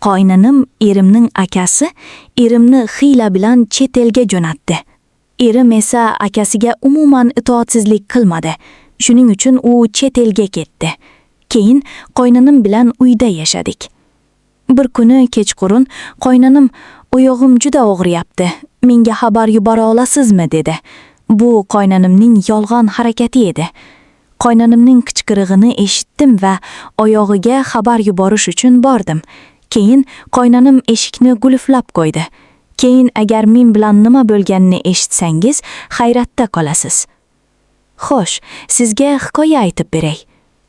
Qo'ynanim erimning akasi erimni hiyla bilan chet elga jo'natdi. Erim esa akasiga umuman itoatsizlik qilmadi. Shuning uchun u chet elga ketdi. Keyin qo'ynanim bilan uyda yashadik. Bir kuni kechqurun qo'ynanim oyog'im juda og'riyapti. Menga xabar yubora olasizmi dedi. Bu qo'ynanimning yolg'on harakati edi. Qo'ynanimning qichqirig'ini eshitdim va oyog'iga xabar yuborish uchun bordim. Keyin qo'ynanim eshikni qulflab qo'ydi. Keyin agar men bilan nima bo'lganini eshitsangiz, hayratda qolasiz. Xo'sh, sizga hikoya aytib beray.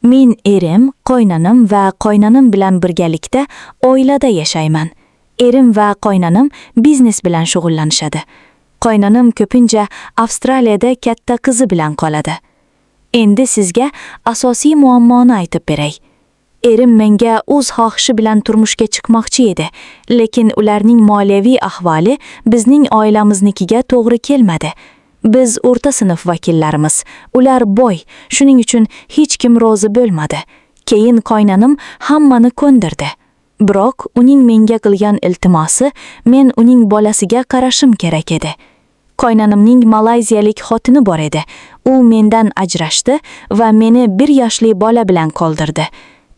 Men erim, qo'ynanim va qo'ynanim bilan birgalikda oilada yashayman. Erim va qo'ynanim biznes bilan shug'ullanishadi. Qo'ynanim ko'pincha Avstraliyada katta qizi bilan qoladi. Endi sizga asosiy muammoni aytib beray. Erim menga o'z xohishi bilan turmushga chiqmoqchi edi, lekin ularning moliyaviy ahvoli bizning oilamiznikiga to'g'ri kelmadi. Biz o'rta sinf vakillarimiz. Ular boy, shuning uchun hech kim rozi bo'lmadi. Keyin qo'ynanim hammani ko'ndirdi. Biroq uning menga qilgan iltimosi men uning bolasiga qarashim kerak edi. Qo'ynanimning malayziyalik xotini bor edi. U mendan ajrashdi va meni 1 yoshli bola bilan qoldirdi.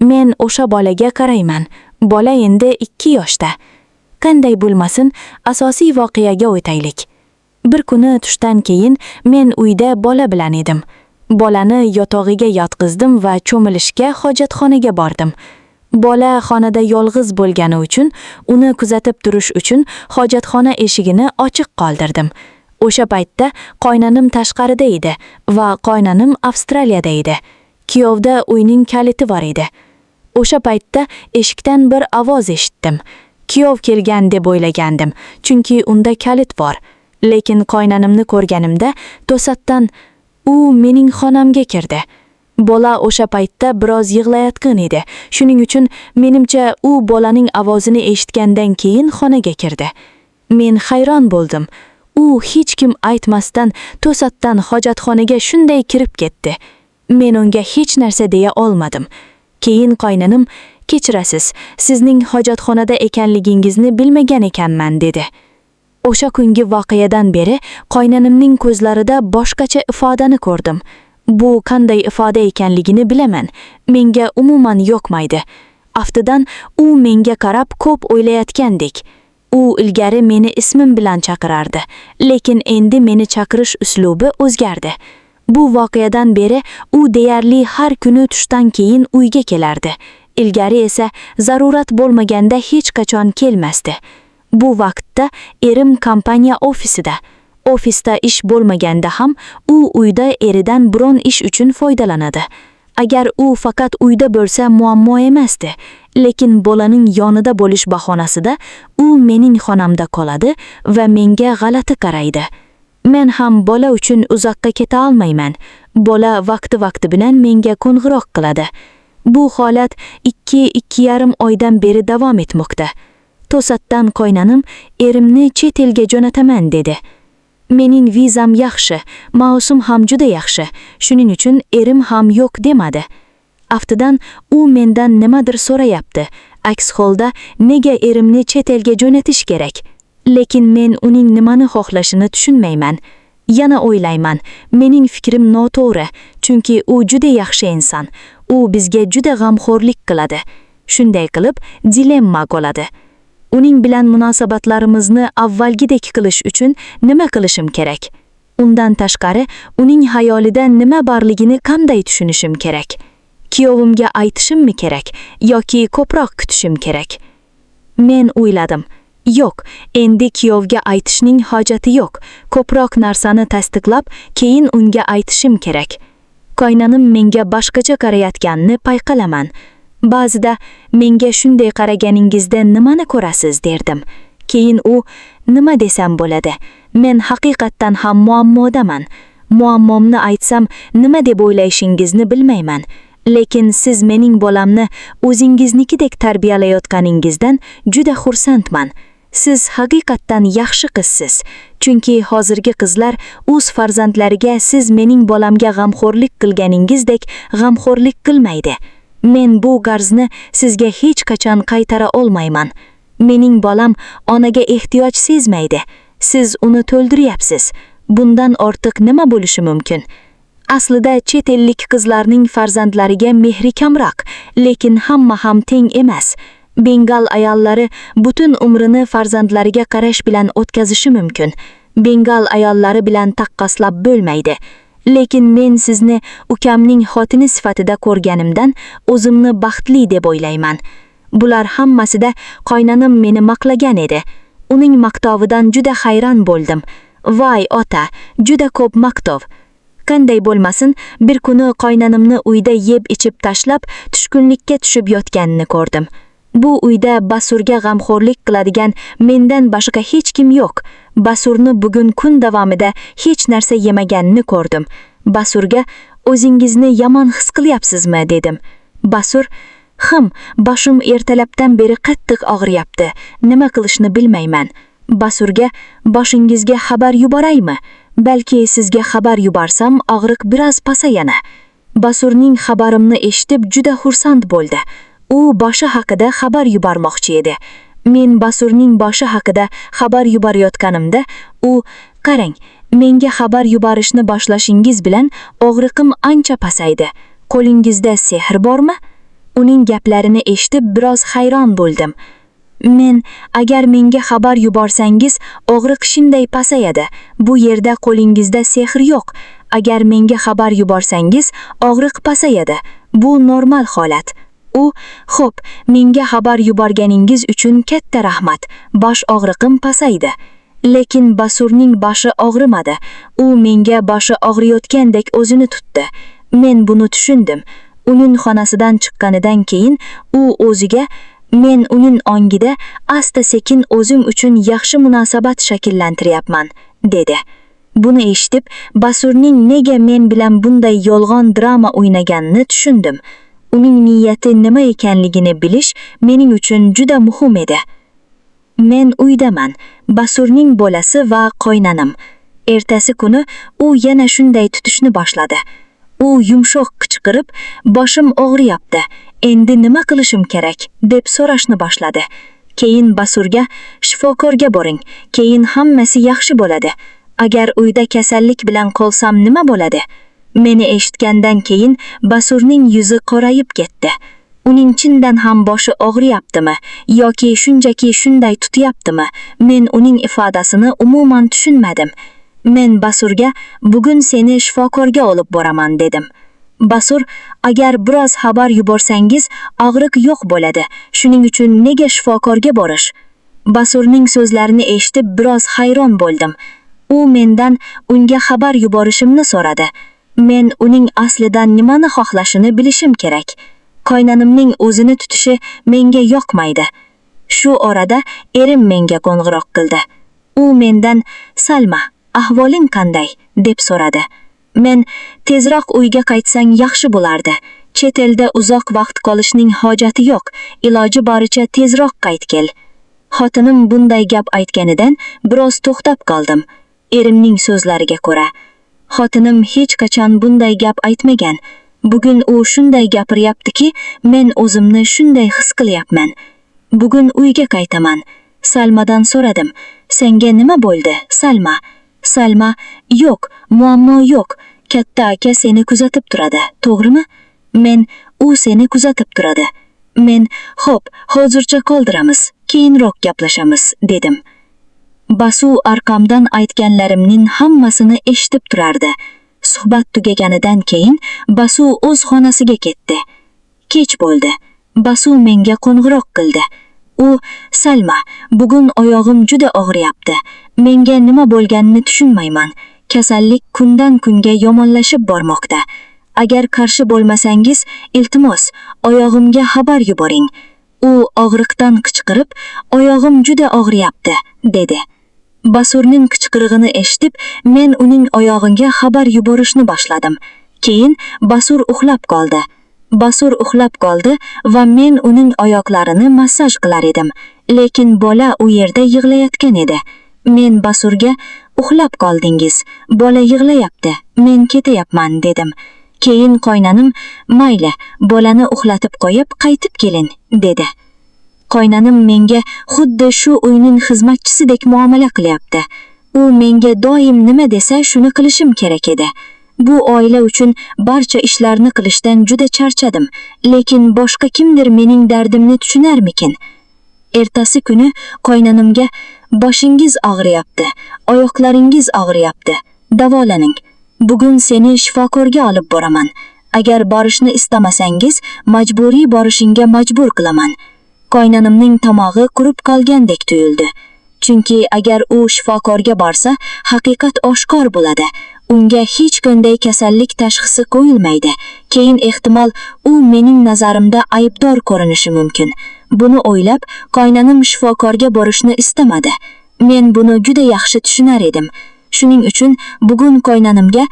Men o'sha bolaga qarayman. Bola endi 2 yoshda. Qanday bo'lmasin, asosiy voqeaga o'taylik. Bir kuni tushdan keyin men uyda bola bilan edim. Bolani yotog'iga yotqizdim va cho'milishga hojatxonaga bordim. Bola xonada yolg'iz bo'lgani uchun uni kuzatib turish uchun hojatxona eshigini ochiq qoldirdim. O'sha paytda qo'ynanim tashqarida edi va qo'ynanim Avstraliyada edi. Kuyovda uyning kaliti bor edi. O'sha paytda eshikdan bir ovoz eshitdim. Kuyov kelgan deb o'ylagandim, chunki unda kalit bor. Lekin qo'ynanimni ko'rganimda to'satdan u mening xonamga kirdi. Bola o'sha paytda biroz yig'layotgan edi. Shuning uchun menimcha u bolaning ovozini eshitgandan keyin xonaga kirdi. Men hayron bo'ldim. U hech kim aytmasdan to'satdan hojatxonaga shunday kirib ketdi. Men unga hech narsa deya olmadim. Keyin qo'ynanim, "Kechirasiz, sizning hojatxonada ekanligingizni bilmagan ekanman" dedi. O'sha kungi voqeadan beri qo'ynanimning ko'zlarida boshqacha ifodani ko'rdim. Bu qanday ifoda ekanligini bilaman. Menga umuman yoqmaydi. Aftidan u menga qarab ko'p o'ylayotgandek. U ilgari meni ismim bilan chaqirardi, lekin endi meni chaqirish uslubi o'zgardi. Bu voqeadan beri u deyarli har kuni tushdan keyin uyga kelardi. Ilgari esa zarurat bo'lmaganda hech qachon kelmasdi. Bu vaqtda erim kompaniya ofisida. Ofisda ish bo'lmaganda ham u uyda eridan biron ish uchun foydalanadi. Agar u faqat uyda bo'lsa muammo emasdi, lekin bolaning yonida bo'lish bahonasida u mening xonamda qoladi va menga g'alati qaraydi. Men ham bola uchun uzoqqa keta olmayman. Bola vaqti bilan menga qo'ng'iroq qiladi. Bu holat 2-2,5 oydan beri davom etmoqda. To'satdan qo'ynanim erimni chet elga jo'nataman dedi. Mening vizam yaxshi, maoshim ham juda yaxshi. Shuning uchun erim ham yo'q demadi. Aftidan u mendan nimadir so'rayapti. Aks holda nega erimni chet elga jo'natish kerak? Lekin men uning nimani xohlashini tushunmayman. Yana o'ylayman, mening fikrim noto'g'ri, chunki u juda yaxshi inson. U bizga juda g'amxo'rlik qiladi. Shunday qilib, dilemma qoladi. Uning bilan munosabatlarimizni avvalgidek qilish uchun nima qilishim kerak? Undan tashqari, uning hayolida nima borligini qanday tushunishim kerak? Kuyovimga aytishimmi kerak yoki ko'proq kutishim kerak? Men o'yladim. Yo'q, endi kuyovga aytishning hojati yo'q. Ko'proq narsani tasdiqlab, keyin unga aytishim kerak. Qo'ynanim menga boshqacha qarayotganini payqalaman. Ba'zida menga shunday qaraganingizda nimani ko'rasiz derdim. Keyin u, nima desam bo'ladi? Men haqiqatdan ham muammodaman. Muammomni aytsam nima deb o'ylashingizni bilmayman. Lekin siz mening bolamni o'zingiznikidek tarbiyalayotganingizdan juda xursandman. Siz haqiqatdan yaxshi qizsiz. Chunki hozirgi qizlar o'z farzandlariga siz mening bolamga g'amxo'rlik qilganingizdek g'amxo'rlik qilmaydi. Men bu qarzni sizga hech qachon qaytara olmayman. Mening bolam onaga ehtiyoj sezmaydi. Siz uni to'ldiryapsiz. Bundan ortiq nima bo'lishi mumkin? Aslida chet ellik qizlarning farzandlariga mehri kamroq, lekin hamma ham teng emas. Bengal ayollari butun umrini farzandlariga qarash bilan o'tkazishi mumkin. Bengal ayollari bilan taqqoslab bo'lmaydi. Lekin men sizni ukamning xotini sifatida ko'rganimdan o'zimni baxtli deb o'ylayman. Bular hammasida qo'ynanim meni maqlagan edi. Uning maqtovidan juda hayron bo'ldim. Voy ota, juda ko'p maqtov. Qanday bo'lmasin, bir kuni qo'ynanimni uyda yeb ichib tashlab, tushkunlikka tushib yotganini ko'rdim. Bu uyda Basurga g'amxo'rlik qiladigan mendan boshqa hech kim yo'q. Basurni bugun kun davomida hech narsa yemaganini ko'rdim. Basurga o'zingizni yomon his qilyapsizmi dedim. Basur, boshim ertalabdan beri qattiq og'riyapti. Nima qilishni bilmayman. Basurga boshingizga xabar yuboraymi? Balki sizga xabar yuborsam og'riq biroz pasayana. Basurning xabarimni eshitib juda xursand bo'ldi. U boshi haqida xabar yubormoqchi edi. Men Basurning boshi haqida xabar yuborayotganimda u, qarang, menga xabar yuborishni boshlashingiz bilan og'riqim ancha pasaydi. Qo'lingizda sehr bormi? Uning gaplarini eshitib biroz hayron bo'ldim. Men, agar menga xabar yuborsangiz, og'riq shunday pasayadi. Bu yerda qo'lingizda sehr yo'q. Agar menga xabar yuborsangiz, og'riq pasayadi. Bu normal holat. U, xo'p, menga xabar yuborganingiz uchun katta rahmat. Bosh og'riqim pasaydi. Lekin Basurning boshi og'rimadi. U menga boshi og'riyotgandek o'zini tutdi. Men buni tushundim. Uning xonasidan chiqqanidan keyin u o'ziga, men uning ongida asta-sekin o'zim uchun yaxshi munosabat shakllantiryapman, dedi. Buni eshitib, Basurning nega men bilan bunday yolg'on drama o'ynaganini tushundim. Uning niyati nima ekanligini bilish mening uchun juda muhim edi. Men uydaman, Basurning bolasi va qo'ynanim. Ertasi kuni u yana shunday tutishni boshladi. U yumshoq qichqirib, boshim og'riyapti. Endi nima qilishim kerak deb so'rashni boshladi. Keyin Basurga shifokorga boring, keyin hammasi yaxshi bo'ladi. Agar uyda kasallik bilan qolsam nima bo'ladi? Meni eshitgandan keyin Basurning yuzi qorayib ketdi. Uning chindan ham boshi og'riyaptimi yoki shunchaki shunday tutyaptimi? Men uning ifodasini umuman tushunmadim. Men Basurga bugun seni shifokorga olib boraman dedim. Basur, agar biroz xabar yuborsangiz, og'riq yo'q bo'ladi. Shuning uchun nega shifokorga borish? Basurning so'zlarini eshitib biroz hayron bo'ldim. U mendan unga xabar yuborishimni so'radi. Men uning aslidan nimani xohlashini bilishim kerak. Qo'ynanimning o'zini tutishi menga yoqmaydi. Shu orada erim menga qo'ng'iroq qildi. U mendan, "Salma, ahvoling qanday?" deb so'radi. Men, "Tezroq uyga qaytsang yaxshi bo'lardi. Chet elda uzoq vaqt qolishning hojati yo'q. Iloji boricha tezroq qaytkel." Xotinim bunday gap aytganidan biroz to'xtab qoldim. Erimning so'zlariga ko'ra, xotinim hech qachon bunday gap aytmagan. Bugun u shunday gapiryaptiki, men o'zimni shunday his qilyapman. Bugun uyga qaytaman. Salmadan so'radim. "Senga nima bo'ldi, Salma?" Salma, "Yo'q, muammo yo'q. Katta aka seni kuzatib turadi, to'g'rimi?" Men, "U seni kuzatib turadi." Men, "Xo'p, hozircha qoldiramiz, keyinroq gaplashamiz", dedim. Basu orqamdan aytganlarimning hammasini eshitib turardi. Suhbat tugaganidan keyin Basu o'z xonasiga ketdi. Kech bo'ldi. Basu menga qo'ng'iroq qildi. U, "Salma, bugun oyog'im juda og'riyapti. Menga nima bo'lganini tushunmayman. Kasallik kundan kunga yomonlashib bormoqda. Agar qarshi bo'lmasangiz, iltimos, oyog'imga xabar yuboring." U og'riqdan qichqirib, "Oyog'im juda og'riyapti", dedi. Basurning qichqirig'ini eshitib, men uning oyog'iga xabar yuborishni boshladim. Keyin Basur uxlab qoldi. Basur uxlab qoldi va men uning oyoqlarini massaj qilar edim. Lekin bola u yerda yig'layotgan edi. Men Basurga, "Uxlab qoldingiz, bola yig'layapti, men ketayapman", dedim. Keyin qo'ynanim, "Mayli, bolani uxlatib qo'yib, qaytib keling", dedi. Qo'ynanim menga xuddi shu uyning xizmatchisidek muomala qilyapti. U menga doim nima desa shuni qilishim kerak edi. Bu oila uchun barcha ishlarni qilishdan juda charchadim, lekin boshqa kimdir mening dardimni tushunarmikin? Ertasi kuni qo'ynanimga "Boshingiz og'riyapti, oyoqlaringiz og'riyapti, davolaning. Bugun seni shifokorga olib boraman. Agar borishni istamasangiz, majburiy borishingga majbur qilaman." Qo'ynanimning tomog'i qurib qolgandek tuyuldi. Chunki agar u shifokorga borsa, haqiqat oshkor bo'ladi. Unga hech qanday kasallik tashxisi qo'yilmaydi. Keyin ehtimol u mening nazarimda aybdor ko'rinishi mumkin. Buni o'ylab, qo'ynanim shifokorga borishni istamadi. Men buni juda yaxshi tushunar edim. Shuning uchun bugun qo'ynanimga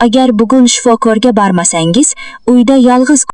"Agar bugun shifokorga bormasangiz, uyda yolg'iz